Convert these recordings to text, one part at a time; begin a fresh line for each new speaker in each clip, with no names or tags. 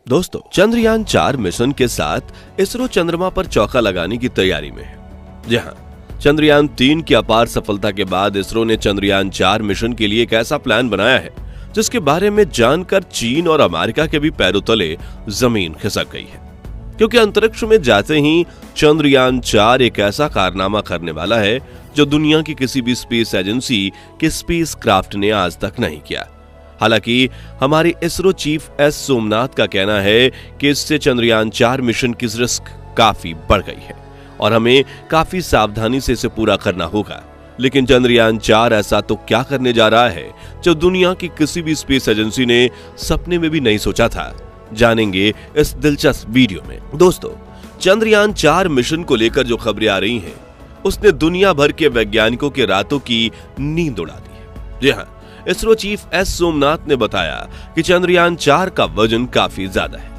दोस्तों, चंद्रयान 4 मिशन के साथ इसरो चंद्रमा पर चौका लगाने की तैयारी में है। जी हाँ, चंद्रयान 3 की अपार सफलता के बाद इसरो ने चंद्रयान 4 मिशन के लिए एक ऐसा प्लान बनाया है जिसके बारे में जानकर चीन और अमेरिका के भी पैरों तले जमीन खिसक गई है, क्योंकि अंतरिक्ष में जाते ही चंद्रयान 4 एक ऐसा कारनामा करने वाला है जो दुनिया की किसी भी स्पेस एजेंसी के स्पेसक्राफ्ट ने आज तक नहीं किया। हालांकि हमारे इसरो चीफ एस सोमनाथ का कहना है कि इससे चंद्रयान 4 मिशन की रिस्क काफी बढ़ गई है और हमें काफी सावधानी से इसे पूरा करना होगा। लेकिन चंद्रयान 4 ऐसा तो क्या करने जा रहा है जो दुनिया की किसी भी स्पेस एजेंसी ने सपने में भी नहीं सोचा था, जानेंगे इस दिलचस्प वीडियो में। दोस्तों, चंद्रयान 4 मिशन को लेकर जो खबरें आ रही हैं, उसने दुनिया भर के वैज्ञानिकों के रातों की नींद उड़ा दी है। जी हाँ, इसरो चीफ एस सोमनाथ ने बताया कि चंद्रयान 4 का वजन काफी ज्यादा है,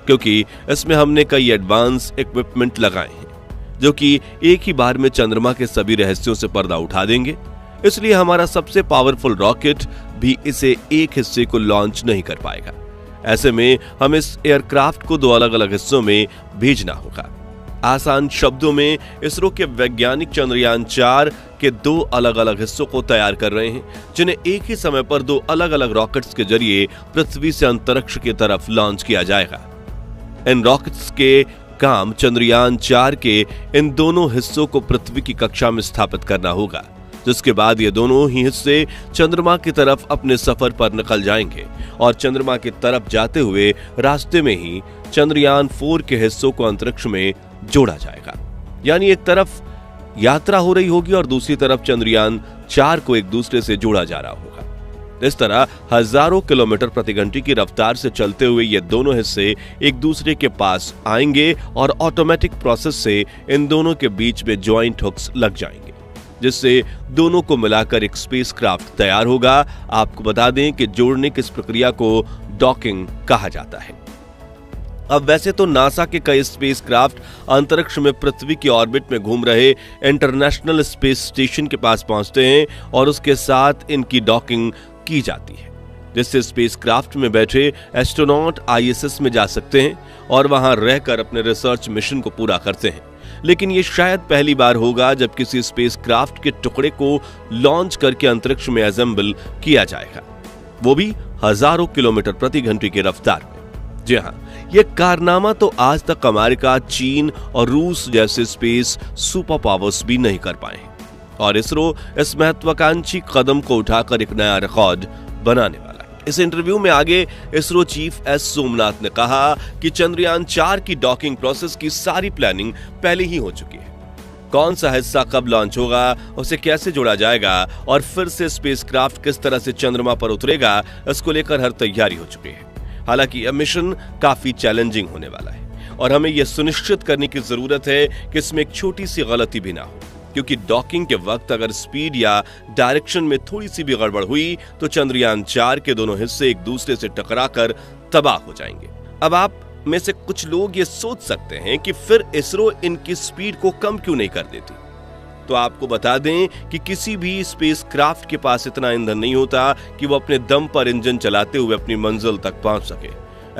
क्योंकि इसमें हमने कई एडवांस इक्विपमेंट लगाए हैं जो कि एक ही बार में चंद्रमा के सभी रहस्यों से पर्दा उठा देंगे। इसलिए हमारा सबसे पावरफुल रॉकेट भी इसे एक हिस्से को लॉन्च नहीं कर पाएगा। ऐसे में हम इस एयरक्राफ्ट को 2 अलग अलग हिस्सों में भेजना होगा। आसान शब्दों में इसरो के वैज्ञानिक चंद्रयान 4 के 2 अलग अलग हिस्सों को तैयार कर रहे हैं, जिन्हें एक ही समय पर 2 अलग अलग रॉकेट्स के जरिए पृथ्वी से अंतरिक्ष की तरफ लॉन्च किया जाएगा। इन रॉकेट्स के काम चंद्रयान 4 के इन दोनों हिस्सों को पृथ्वी की कक्षा में स्थापित करना होगा, जिसके बाद ये दोनों ही हिस्से चंद्रमा की तरफ अपने सफर पर निकल जाएंगे और चंद्रमा की तरफ जाते हुए रास्ते में ही चंद्रयान 4 के हिस्सों को अंतरिक्ष में जोड़ा जाएगा। यानी एक तरफ यात्रा हो रही होगी और दूसरी तरफ चंद्रयान 4 को एक दूसरे से जोड़ा जा रहा होगा। इस तरह हजारों किलोमीटर प्रति घंटे की रफ्तार से चलते हुए ये दोनों हिस्से एक दूसरे के पास आएंगे और ऑटोमेटिक प्रोसेस से इन दोनों के बीच में जॉइंट हुक्स लग जाएंगे, जिससे दोनों को मिलाकर एक स्पेसक्राफ्ट तैयार होगा। आपको बता दें कि जोड़ने की इस प्रक्रिया को डॉकिंग कहा जाता है। अब वैसे तो नासा के कई स्पेसक्राफ्ट अंतरिक्ष में पृथ्वी की ऑर्बिट में घूम रहे इंटरनेशनल स्पेस स्टेशन के पास पहुंचते हैं और उसके साथ इनकी डॉकिंग की जाती है, जिससे स्पेसक्राफ्ट में बैठे एस्ट्रोनॉट आईएसएस में जा सकते हैं और वहां रहकर अपने रिसर्च मिशन को पूरा करते हैं। लेकिन ये शायद पहली बार होगा जब किसी स्पेसक्राफ्ट के टुकड़े को लॉन्च करके अंतरिक्ष में असेंबल किया जाएगा, वो भी हजारों किलोमीटर प्रति घंटे की रफ्तार में। जी हाँ, ये कारनामा तो आज तक अमेरिका, चीन और रूस जैसे स्पेस सुपर पावर्स भी नहीं कर पाए हैं और इसरो इस महत्वाकांक्षी कदम को उठाकर एक नया रिकॉर्ड बनाने वाला है। इस इंटरव्यू में आगे इसरो चीफ एस सोमनाथ ने कहा कि चंद्रयान 4 की डॉकिंग प्रोसेस की सारी प्लानिंग पहले ही हो चुकी है। कौन सा हिस्सा कब लॉन्च होगा, उसे कैसे जोड़ा जाएगा और फिर से स्पेसक्राफ्ट किस तरह से चंद्रमा पर उतरेगा, इसको लेकर हर तैयारी हो चुकी है। हालांकि यह मिशन काफी चैलेंजिंग होने वाला है और हमें यह सुनिश्चित करने की जरूरत है कि इसमें एक छोटी सी गलती भी ना हो, क्योंकि डॉकिंग के वक्त अगर स्पीड या डायरेक्शन में थोड़ी सी भी गड़बड़ हुई तो चंद्रयान 4 के दोनों हिस्से एक दूसरे से टकराकर तबाह हो जाएंगे। अब आप में से कुछ लोग ये सोच सकते हैं कि फिर इसरो इनकी स्पीड को कम क्यों नहीं कर देती। तो आपको बता दें कि किसी भी स्पेसक्राफ्ट के पास इतना ईंधन नहीं होता कि वो अपने दम पर इंजन चलाते हुए अपनी मंजिल तक पहुंच सके।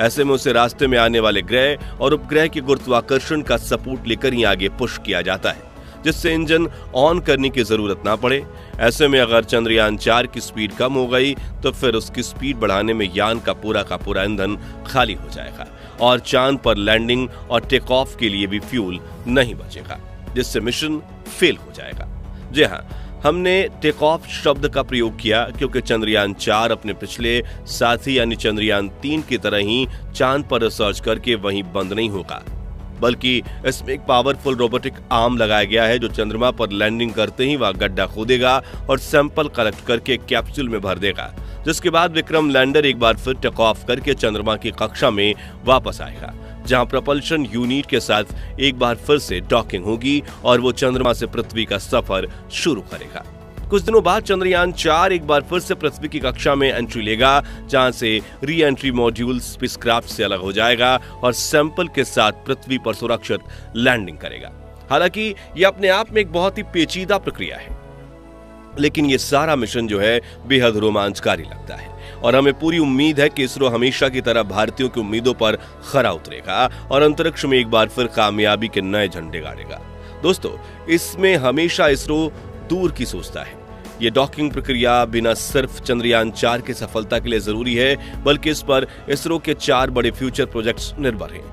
ऐसे में उसे रास्ते में आने वाले ग्रह और उपग्रह के गुरुत्वाकर्षण का सपोर्ट लेकर ही आगे पुश किया जाता है, जिससे इंजन ऑन करने की जरूरत ना पड़े। ऐसे में अगर चंद्रयान 4 की स्पीड कम हो गई तो फिर उसकी स्पीड बढ़ाने में यान का पूरा ईंधन खाली हो जाएगा और चांद पर लैंडिंग और टेक ऑफ के लिए भी फ्यूल नहीं बचेगा, जिससे मिशन फेल हो जाएगा। जी हाँ, हमने टेक ऑफ शब्द का प्रयोग किया क्योंकि चंद्रयान 4 अपने पिछले साथी यानी चंद्रयान 3 की तरह ही चांद पर रिसर्च करके वहीं बंद नहीं होगा, बल्कि इसमें एक पावरफुल रोबोटिक आर्म लगाया गया है जो चंद्रमा पर लैंडिंग करते ही वहां गड्ढा खोदेगा और सैंपल कलेक्ट करके कैप्सूल में भर देगा, जिसके बाद विक्रम लैंडर एक बार फिर टेक ऑफ करके चंद्रमा की कक्षा में वापस आएगा, जहां प्रपल्शन यूनिट के साथ एक बार फिर से डॉकिंग होगी और वो चंद्रमा से पृथ्वी का सफर शुरू करेगा। कुछ दिनों बाद चंद्रयान 4 एक बार फिर से पृथ्वी की कक्षा में एंट्री लेगा, जहां से री एंट्री मॉड्यूल स्पेसक्राफ्ट से अलग हो जाएगा और सैंपल के साथ पृथ्वी पर सुरक्षित लैंडिंग करेगा। हालांकि यह अपने आप में एक बहुत ही पेचीदा प्रक्रिया है। लेकिन ये सारा मिशन जो है बेहद रोमांचकारी लगता है और हमें पूरी उम्मीद है कि इसरो हमेशा की तरह भारतीयों की उम्मीदों पर खरा उतरेगा और अंतरिक्ष में एक बार फिर कामयाबी के नए झंडे गाड़ेगा। दोस्तों, इसमें हमेशा इसरो दूर की सोचता है। ये डॉकिंग प्रक्रिया बिना सिर्फ चंद्रयान 4 की सफलता के लिए जरूरी है, बल्कि इस पर इसरो के 4 बड़े फ्यूचर प्रोजेक्ट्स निर्भर हैं,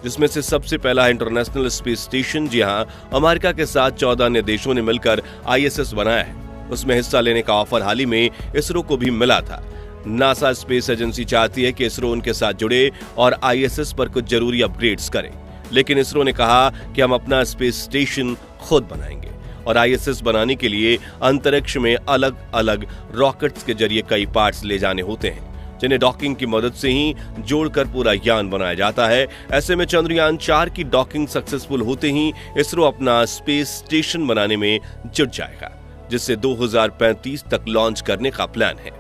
जिसमें से सबसे पहला है इंटरनेशनल स्पेस स्टेशन। जी हां, अमेरिका के साथ 14 अन्य देशों ने मिलकर ISS बनाया है। उसमें हिस्सा लेने का ऑफर हाल ही में इसरो को भी मिला था। नासा स्पेस एजेंसी चाहती है कि इसरो उनके साथ जुड़े और ISS पर कुछ जरूरी अपग्रेड्स करे, लेकिन इसरो ने कहा कि हम अपना स्पेस स्टेशन खुद बनाएंगे और ISS बनाने के लिए अंतरिक्ष में अलग अलग रॉकेट्स के जरिए कई पार्ट्स ले जाने होते हैं, जिन्हें डॉकिंग की मदद से ही जोड़कर पूरा यान बनाया जाता है। ऐसे में चंद्रयान 4 की डॉकिंग सक्सेसफुल होते ही इसरो अपना स्पेस स्टेशन बनाने में जुट जाएगा, जिससे 2035 तक लॉन्च करने का प्लान है।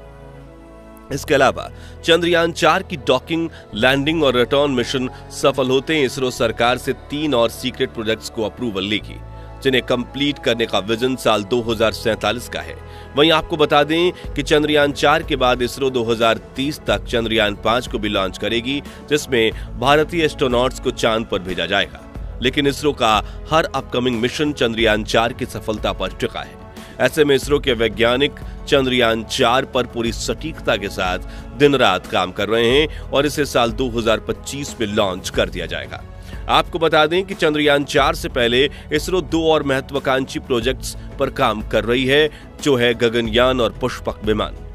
इसके अलावा चंद्रयान 4 की डॉकिंग, लैंडिंग और रिटर्न मिशन सफल होते ही इसरो सरकार से 3 और सीक्रेट प्रोजेक्ट्स को अप्रूवल लेगी, जिन्हें कंप्लीट करने का विजन साल 2047 का है। वहीं आपको बता दें कि चंद्रयान 4 के बाद इसरो 2030 तक चंद्रयान 5 को भी लॉन्च करेगी, जिसमें भारतीय एस्ट्रोनॉट्स को चांद पर भेजा जाएगा। लेकिन इसरो का हर अपकमिंग मिशन चंद्रयान 4 की सफलता पर टिका है। ऐसे में इसरो के वैज्ञानिक चंद्रयान 4 पर पूरी सटीकता के साथ दिन रात काम कर रहे हैं और इसे साल 2025 में लॉन्च कर दिया जाएगा। आपको बता दें कि चंद्रयान 4 से पहले इसरो 2 और महत्वाकांक्षी प्रोजेक्ट्स पर काम कर रही है, जो है गगनयान और पुष्पक विमान।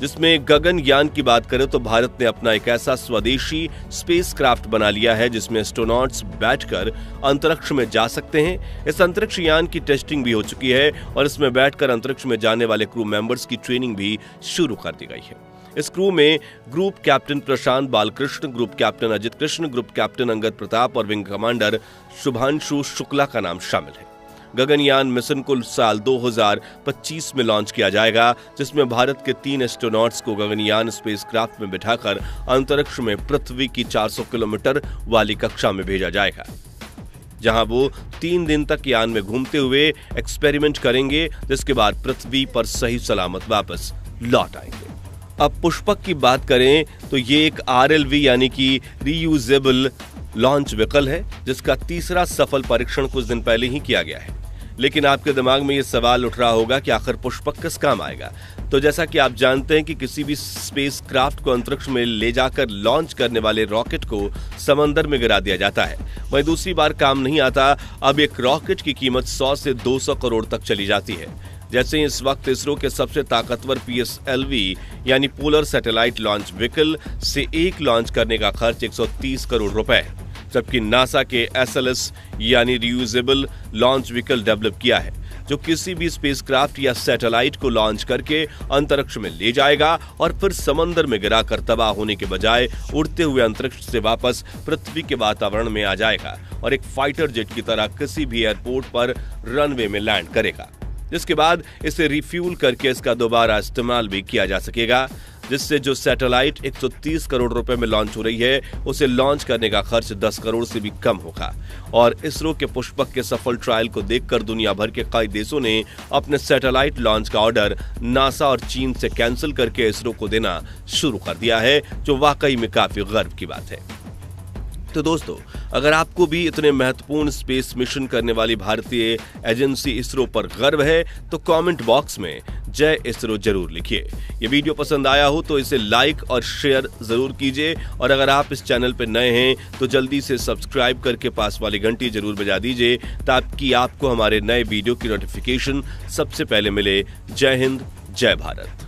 जिसमें गगनयान की बात करें तो भारत ने अपना एक ऐसा स्वदेशी स्पेसक्राफ्ट बना लिया है जिसमें एस्ट्रोनॉट्स बैठकर अंतरिक्ष में जा सकते हैं। इस अंतरिक्ष यान की टेस्टिंग भी हो चुकी है और इसमें बैठकर अंतरिक्ष में जाने वाले क्रू मेंबर्स की ट्रेनिंग भी शुरू कर दी गई है। इस क्रू में group captain Prashant Balakrishna, group captain Ajit Krishna, group captain Angad Pratap और विंग कमांडर शुभांशु शुक्ला का नाम शामिल है। गगनयान मिशन को साल 2025 में लॉन्च किया जाएगा, जिसमें भारत के 3 एस्ट्रोनॉट्स को गगनयान स्पेसक्राफ्ट में बिठाकर अंतरिक्ष में पृथ्वी की 400 किलोमीटर वाली कक्षा में भेजा जाएगा, जहां वो 3 दिन तक यान में घूमते हुए एक्सपेरिमेंट करेंगे, जिसके बाद पृथ्वी पर सही सलामत वापस लौट आएंगे। अब पुष्पक की बात करें तो ये एक RLV यानी कि रीयूजेबल लॉन्च व्हीकल है, जिसका तीसरा सफल परीक्षण कुछ दिन पहले ही किया गया है। लेकिन आपके दिमाग में ये सवाल उठ रहा होगा कि आखिर पुष्पक किस काम आएगा। तो जैसा कि आप जानते हैं कि किसी भी स्पेसक्राफ्ट को अंतरिक्ष में ले जाकर लॉन्च करने वाले रॉकेट को समंदर में गिरा दिया जाता है, वहीं दूसरी बार काम नहीं आता। अब एक रॉकेट की कीमत 100 से 200 करोड़ तक चली जाती है। जैसे इस वक्त इसरो के सबसे ताकतवर PSLV यानी पोलर सैटेलाइट लॉन्च व्हीकल से एक लॉन्च करने का खर्च 130 करोड़ रुपए है, जबकि नासा के SLS यानी रियूजेबल लॉन्च व्हीकल डेवलप किया है, जो किसी भी स्पेसक्राफ्ट या सैटेलाइट को लॉन्च करके अंतरिक्ष में ले जाएगा और फिर समंदर में गिराकर तबाह होने के बजाय उड़ते हुए अंतरिक्ष से वापस पृथ्वी के वातावरण में आ जाएगा और एक फाइटर जेट की तरह किसी भी एयरपोर्ट पर रनवे में लैंड करेगा, जिसके बाद इसे रिफ्यूल करके इसका दोबारा इस्तेमाल भी किया जा सकेगा, जिससे जो सैटेलाइट 130 करोड़ रुपए में लॉन्च हो रही है, उसे लॉन्च करने का खर्च 10 करोड़ से भी कम होगा। और इसरो के पुष्पक के सफल ट्रायल को देखकर दुनिया भर के कई देशों ने अपने सैटेलाइट लॉन्च का ऑर्डर नासा और चीन से कैंसिल करके इसरो को देना शुरू कर दिया है, जो वाकई में काफी गर्व की बात है। तो दोस्तों, अगर आपको भी इतने महत्वपूर्ण स्पेस मिशन करने वाली भारतीय एजेंसी इसरो पर गर्व है तो कमेंट बॉक्स में जय इसरो जरूर लिखिए। ये वीडियो पसंद आया हो तो इसे लाइक और शेयर जरूर कीजिए और अगर आप इस चैनल पर नए हैं तो जल्दी से सब्सक्राइब करके पास वाली घंटी जरूर बजा दीजिए, ताकि आपको हमारे नए वीडियो की नोटिफिकेशन सबसे पहले मिले। जय हिंद, जय भारत।